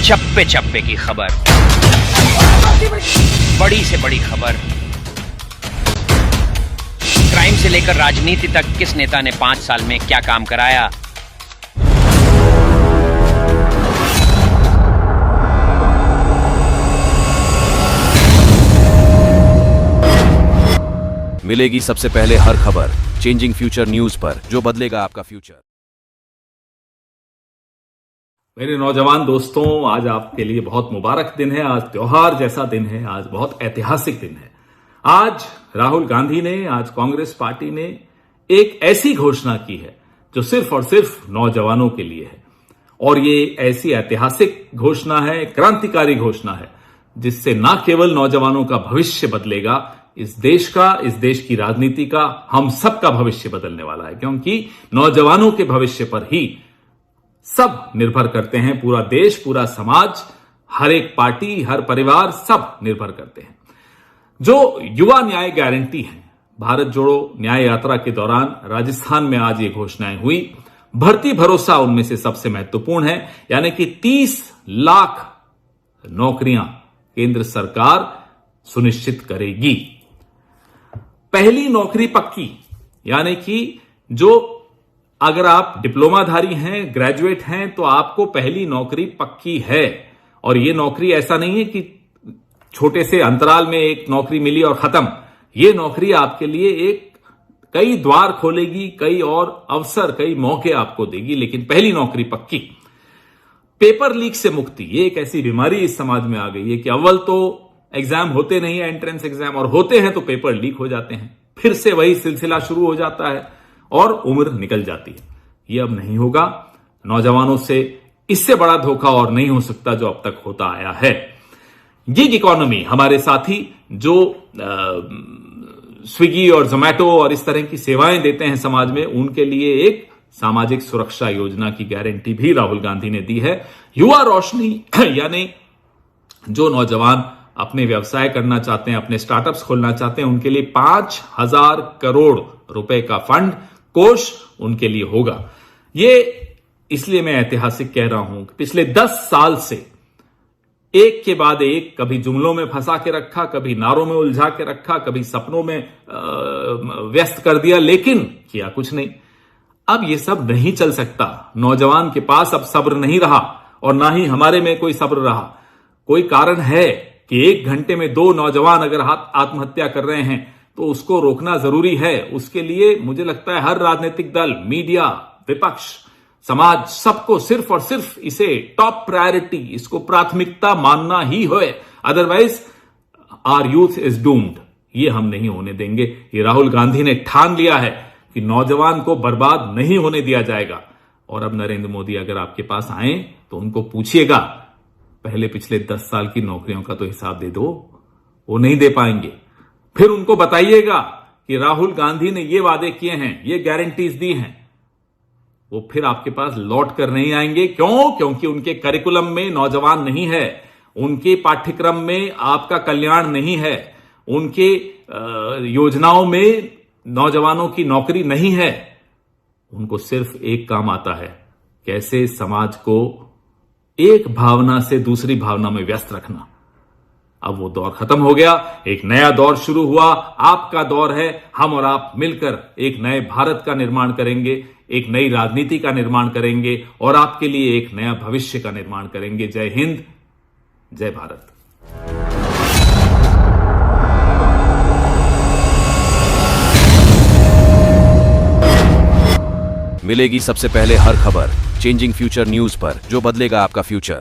चप्पे चप्पे की खबर, बड़ी से बड़ी खबर, क्राइम से लेकर राजनीति तक किस नेता ने 5 साल में क्या काम कराया। मिलेगी सबसे पहले हर खबर चेंजिंग फ्यूचर न्यूज पर, जो बदलेगा आपका फ्यूचर। मेरे नौजवान दोस्तों, आज आपके लिए बहुत मुबारक दिन है। आज त्योहार जैसा दिन है, आज बहुत ऐतिहासिक दिन है। आज राहुल गांधी ने, आज कांग्रेस पार्टी ने एक ऐसी घोषणा की है जो सिर्फ और सिर्फ नौजवानों के लिए है। और ये ऐसी ऐतिहासिक घोषणा है, क्रांतिकारी घोषणा है, जिससे न केवल नौजवानों का भविष्य बदलेगा, इस देश का, इस देश की राजनीति का, हम सबका भविष्य बदलने वाला है। क्योंकि नौजवानों के भविष्य पर ही सब निर्भर करते हैं। पूरा देश, पूरा समाज, हर एक पार्टी, हर परिवार, सब निर्भर करते हैं। जो युवा न्याय गारंटी है, भारत जोड़ो न्याय यात्रा के दौरान राजस्थान में आज ये घोषणाएं हुई। भर्ती भरोसा उनमें से सबसे महत्वपूर्ण है, यानी कि 30 लाख नौकरियां केंद्र सरकार सुनिश्चित करेगी। पहली नौकरी पक्की, यानी कि जो अगर आप डिप्लोमाधारी हैं, ग्रेजुएट हैं, तो आपको पहली नौकरी पक्की है। और यह नौकरी ऐसा नहीं है कि छोटे से अंतराल में एक नौकरी मिली और खत्म। यह नौकरी आपके लिए कई द्वार खोलेगी, कई और अवसर, कई मौके आपको देगी, लेकिन पहली नौकरी पक्की। पेपर लीक से मुक्ति, ये एक ऐसी बीमारी इस समाज में आ गई है कि अव्वल तो एग्जाम होते नहीं है, एंट्रेंस एग्जाम, और होते हैं तो पेपर लीक हो जाते हैं। फिर से वही सिलसिला शुरू हो जाता है और उम्र निकल जाती है। यह अब नहीं होगा। नौजवानों से इससे बड़ा धोखा और नहीं हो सकता जो अब तक होता आया है। गिग इकोनॉमी, हमारे साथी जो स्विगी और जोमैटो और इस तरह की सेवाएं देते हैं समाज में, उनके लिए एक सामाजिक सुरक्षा योजना की गारंटी भी राहुल गांधी ने दी है। युवा रोशनी, यानी जो नौजवान अपने व्यवसाय करना चाहते हैं, अपने स्टार्टअप्स खोलना चाहते हैं, उनके लिए 5,000 करोड़ रुपए का फंड, कोष उनके लिए होगा। ये इसलिए मैं ऐतिहासिक कह रहा हूं कि पिछले 10 साल से एक के बाद एक, कभी जुमलों में फंसा के रखा, कभी नारों में उलझा के रखा, कभी सपनों में व्यस्त कर दिया, लेकिन किया कुछ नहीं। अब ये सब नहीं चल सकता। नौजवान के पास अब सब्र नहीं रहा, और ना ही हमारे में कोई सब्र रहा। कोई कारण है कि 1 घंटे में 2 नौजवान अगर आत्महत्या कर रहे हैं तो उसको रोकना जरूरी है। उसके लिए मुझे लगता है हर राजनीतिक दल, मीडिया, विपक्ष, समाज, सबको सिर्फ और सिर्फ इसे टॉप प्रायोरिटी, इसको प्राथमिकता मानना ही है। Otherwise our youth is doomed. ये हम नहीं होने देंगे। ये राहुल गांधी ने ठान लिया है कि नौजवान को बर्बाद नहीं होने दिया जाएगा। और अब नरेंद्र मोदी अगर आपके पास आए तो उनको पूछिएगा, पहले पिछले 10 साल की नौकरियों का तो हिसाब दे दो। वो नहीं दे पाएंगे। फिर उनको बताइएगा कि राहुल गांधी ने ये वादे किए हैं, ये गारंटीज दी हैं। वो फिर आपके पास लौट कर नहीं आएंगे। क्यों? क्योंकि उनके करिकुलम में नौजवान नहीं है, उनके पाठ्यक्रम में आपका कल्याण नहीं है, उनके योजनाओं में नौजवानों की नौकरी नहीं है। उनको सिर्फ एक काम आता है, कैसे समाज को एक भावना से दूसरी भावना में व्यस्त रखना। अब वो दौर खत्म हो गया, एक नया दौर शुरू हुआ। आपका दौर है। हम और आप मिलकर एक नए भारत का निर्माण करेंगे, एक नई राजनीति का निर्माण करेंगे, और आपके लिए एक नया भविष्य का निर्माण करेंगे। जय हिंद, जय भारत। मिलेगी सबसे पहले हर खबर चेंजिंग फ्यूचर न्यूज पर, जो बदलेगा आपका फ्यूचर।